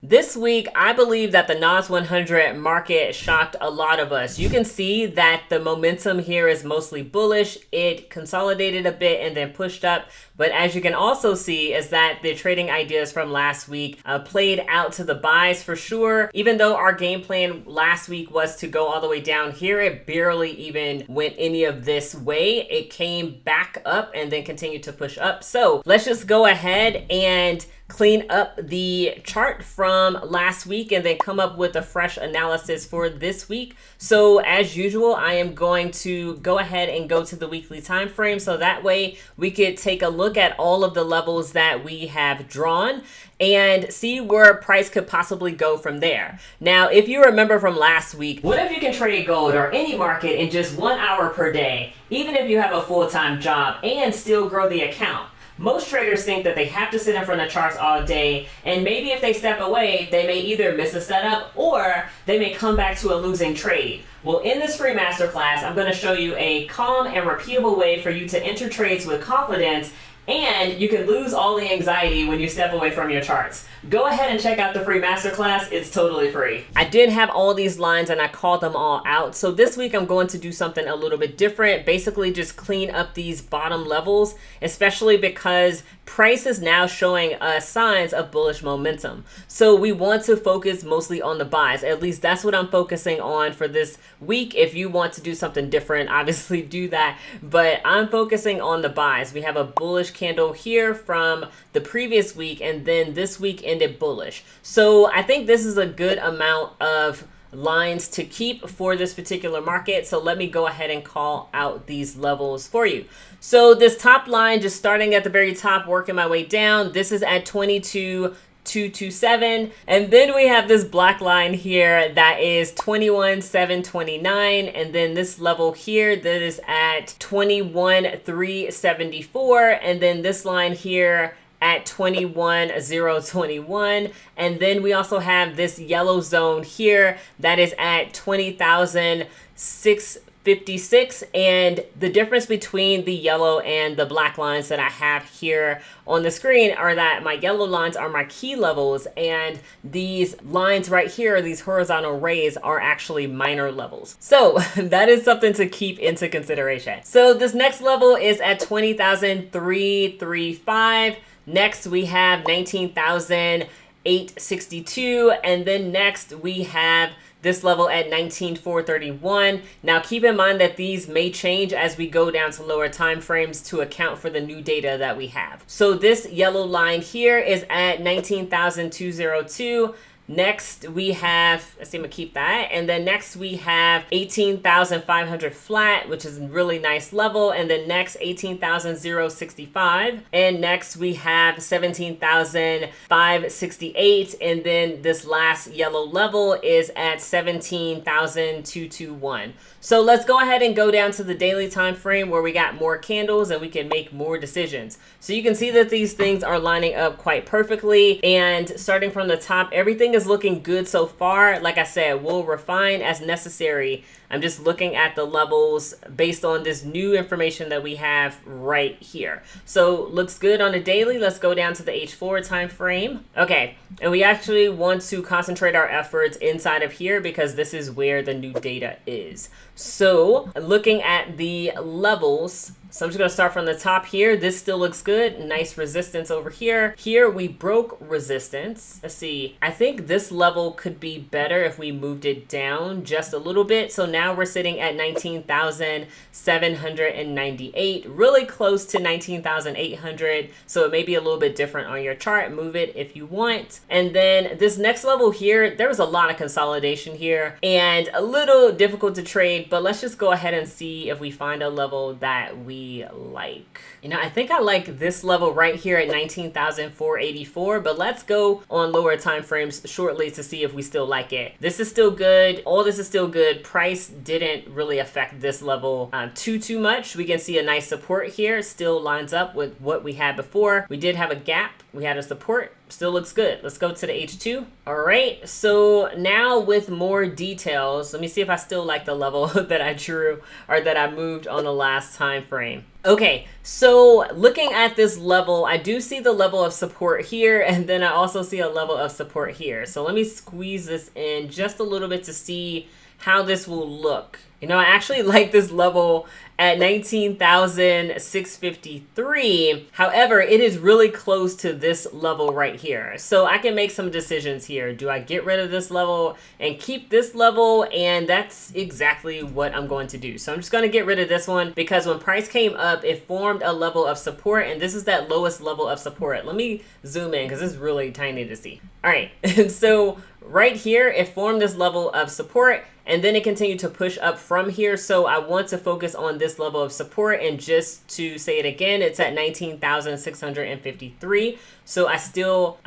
This week, I believe that the NAS100 market shocked a lot of us. You can see that the momentum here is mostly bullish. It consolidated a bit and then pushed up. But as you can also see is that the trading ideas from last week played out to the buys for sure. Even though our game plan last week was to go all the way down here, it barely even went any of this way. It came back up and then continued to push up. So let's just go ahead and clean up the chart from last week and then come up with a fresh analysis for this week. So as usual, I am going to go ahead and go to the weekly time frame so that way we could take a look at all of the levels that we have drawn and see where price could possibly go from there. Now, if you remember from last week, what if you can trade gold or any market in just 1 hour per day, even if you have a full-time job, and still grow the account? Most traders think that they have to sit in front of charts all day, and maybe if they step away, they may either miss a setup or they may come back to a losing trade. Well, in this free masterclass, I'm going to show you a calm and repeatable way for you to enter trades with confidence, and you can lose all the anxiety when you step away from your charts. Go ahead and check out the free masterclass. It's totally free. I did have all these lines and I called them all out. So this week I'm going to do something a little bit different. Basically just clean up these bottom levels, especially because price is now showing signs of bullish momentum. So we want to focus mostly on the buys. At least that's what I'm focusing on for this week. If you want to do something different, obviously do that. But I'm focusing on the buys. We have a bullish candle here from the previous week, and then this week ended bullish. So I think this is a good amount of lines to keep for this particular market. So let me go ahead and call out these levels for you. So this top line, just starting at the very top, working my way down, this is at 22,227, and then we have this black line here that is 21,729, and then this level here that is at 21,374, and then this line here at 21,021, and then we also have this yellow zone here that is at 20,656, and the difference between the yellow and the black lines that I have here on the screen are that my yellow lines are my key levels, and these lines right here, these horizontal rays, are actually minor levels. So that is something to keep into consideration. So this next level is at 20,335. Next, we have 19,862, and then next we have this level at 19,431. Now keep in mind that these may change as we go down to lower time frames to account for the new data that we have. So this yellow line here is at 19,202. Next we have, let's see, I'm gonna keep that. And then next we have 18,500 flat, which is a really nice level. And then next 18,065. And next we have 17,568. And then this last yellow level is at 17,221. So let's go ahead and go down to the daily time frame where we got more candles and we can make more decisions. So you can see that these things are lining up quite perfectly. And starting from the top, everything is looking good so far. Like I said, we'll refine as necessary. I'm just looking at the levels based on this new information that we have right here. So looks good on a daily. Let's go down to the H4 time frame. Okay, and we actually want to concentrate our efforts inside of here because this is where the new data is. So looking at the levels, so I'm just gonna start from the top here. This still looks good. Nice resistance over here. Here we broke resistance. Let's see. I think this level could be better if we moved it down just a little bit. So now we're sitting at 19,798, really close to 19,800. So it may be a little bit different on your chart. Move it if you want. And then this next level here, there was a lot of consolidation here and a little difficult to trade, but let's just go ahead and see if we find a level that we like. You know, I think I like this level right here at 19,484, but let's go on lower time frames shortly to see if we still like it. This is still good. All this is still good. Price didn't really affect this level too much. We can see a nice support here. Still lines up with what we had before. We did have a gap. We had a support. still looks good. Let's go to the H2. All right, so now with more details, let me see if I still like the level that I drew or that I moved on the last time frame. Okay, so looking at this level, I do see the level of support here, and then I also see a level of support here. So let me squeeze this in just a little bit to see how this will look. You know, I actually like this level at 19,653. However, it is really close to this level right here. So I can make some decisions here. Do I get rid of this level and keep this level? And that's exactly what I'm going to do. So I'm just going to get rid of this one because when price came up, it formed a level of support, and this is that lowest level of support. Let me zoom in because it's really tiny to see. All right, so right here, it formed this level of support, and then it continued to push up from here. So I want to focus on this level of support, and just to say it again, it's at 19,653. So I still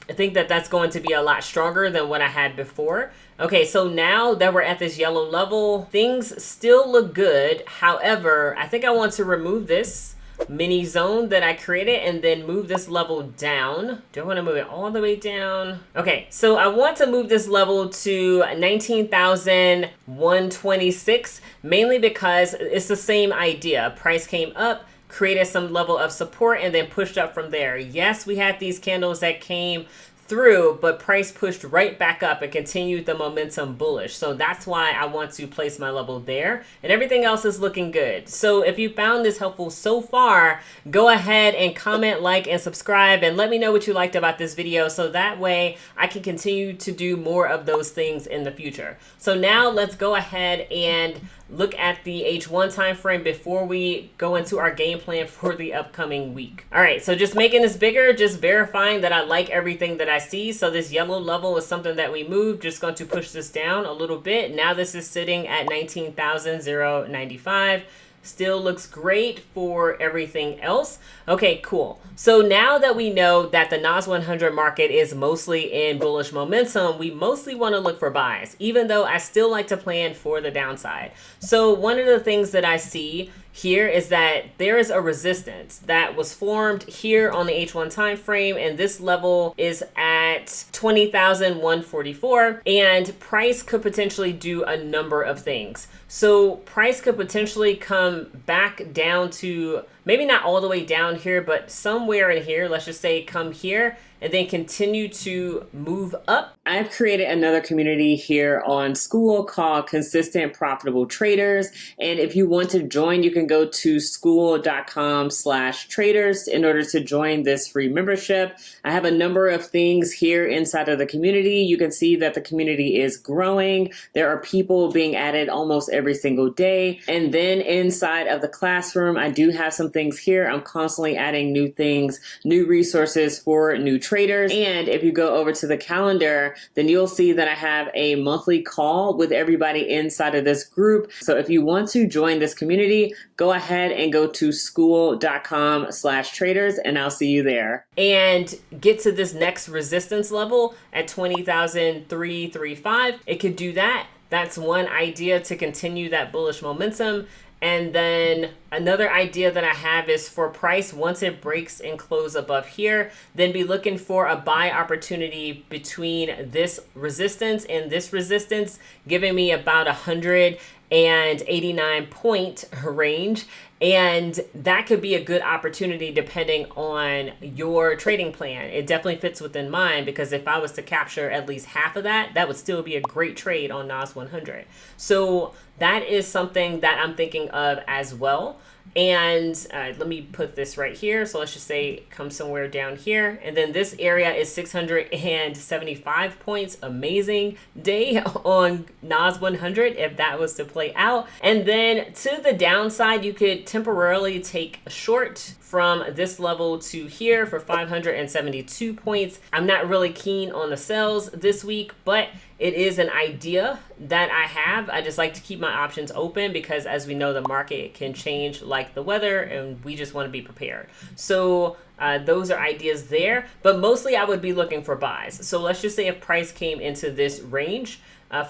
think that that's going to be a lot stronger than what I had before. Okay, so now that we're at this yellow level, things still look good. However, I think I want to remove this mini zone that I created and then move this level down. Do I want to move it all the way down? Okay, so I want to move this level to 19,126, mainly because it's the same idea. Price came up, created some level of support, and then pushed up from there. Yes, we had these candles that came through, but price pushed right back up and continued the momentum bullish. So that's why I want to place my level there, and everything else is looking good. So if you found this helpful so far, go ahead and comment, like, and subscribe, and let me know what you liked about this video, so that way I can continue to do more of those things in the future. So now let's go ahead and look at the H1 time frame before we go into our game plan for the upcoming week. All right, so just making this bigger, just verifying that I like everything that I see. So this yellow level is something that we moved. Just going to push this down a little bit. Now this is sitting at 19,095. Still looks great for everything else. Okay, cool. So now that we know that the NAS100 market is mostly in bullish momentum, we mostly want to look for buys, even though I still like to plan for the downside. So one of the things that I see here is that there is a resistance that was formed here on the H1 time frame, and this level is at 20,144, and price could potentially do a number of things. So price could potentially come back down to, maybe not all the way down here, but somewhere in here. Let's just say come here and then continue to move up. I've created another community here on School called Consistent Profitable Traders. And if you want to join, you can go to school.com/traders in order to join this free membership. I have a number of things here inside of the community. You can see that the community is growing. There are people being added almost every single day. And then inside of the classroom, I do have some things here. I'm constantly adding new things, new resources for new traders. And if you go over to the calendar, then you'll see that I have a monthly call with everybody inside of this group. So if you want to join this community, go ahead and go to school.com/traders, and I'll see you there. And get to this next resistance level at 20,335. It could do that. That's one idea to continue that bullish momentum. And then another idea that I have is for price, once it breaks and close above here, then be looking for a buy opportunity between this resistance and this resistance, giving me about 189 point range. And that could be a good opportunity depending on your trading plan. It definitely fits within mine, because if I was to capture at least half of that, that would still be a great trade on NAS100. So that is something that I'm thinking of as well. And let me put this right here. So let's just say come somewhere down here. And then this area is 675 points. Amazing day on NAS100 if that was to play out. And then to the downside, you could temporarily take a short from this level to here for 572 points. I'm not really keen on the sells this week, but it is an idea that I have. I just like to keep my options open, because as we know, the market can change like the weather, and we just want to be prepared. So those are ideas there, but mostly I would be looking for buys. So let's just say if price came into this range,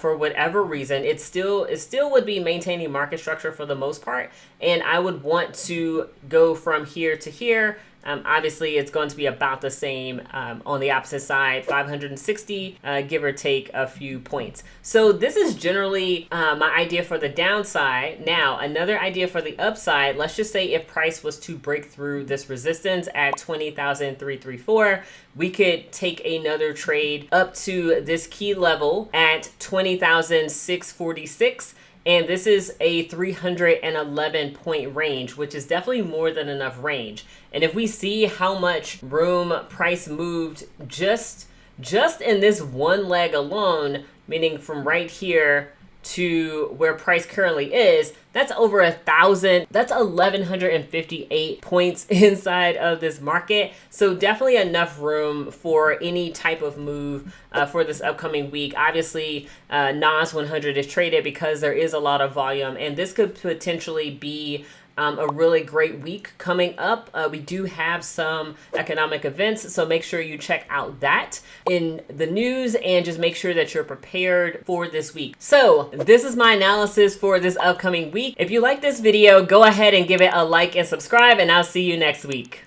for whatever reason, it still would be maintaining market structure for the most part. And I would want to go from here to here Obviously, it's going to be about the same on the opposite side, 560, give or take a few points. So this is generally my idea for the downside. Now, another idea for the upside, let's just say if price was to break through this resistance at 20,334, we could take another trade up to this key level at 20,646. And this is a 311 point range, which is definitely more than enough range. And if we see how much room price moved just in this one leg alone, meaning from right here to where price currently is, that's over 1,000. That's 1,158 points inside of this market. So definitely enough room for any type of move for this upcoming week. Obviously, NAS100 is traded because there is a lot of volume, and this could potentially be a really great week coming up. We do have some economic events, so make sure you check out that in the news and just make sure that you're prepared for this week. So this is my analysis for this upcoming week. If you like this video, go ahead and give it a like and subscribe, and I'll see you next week.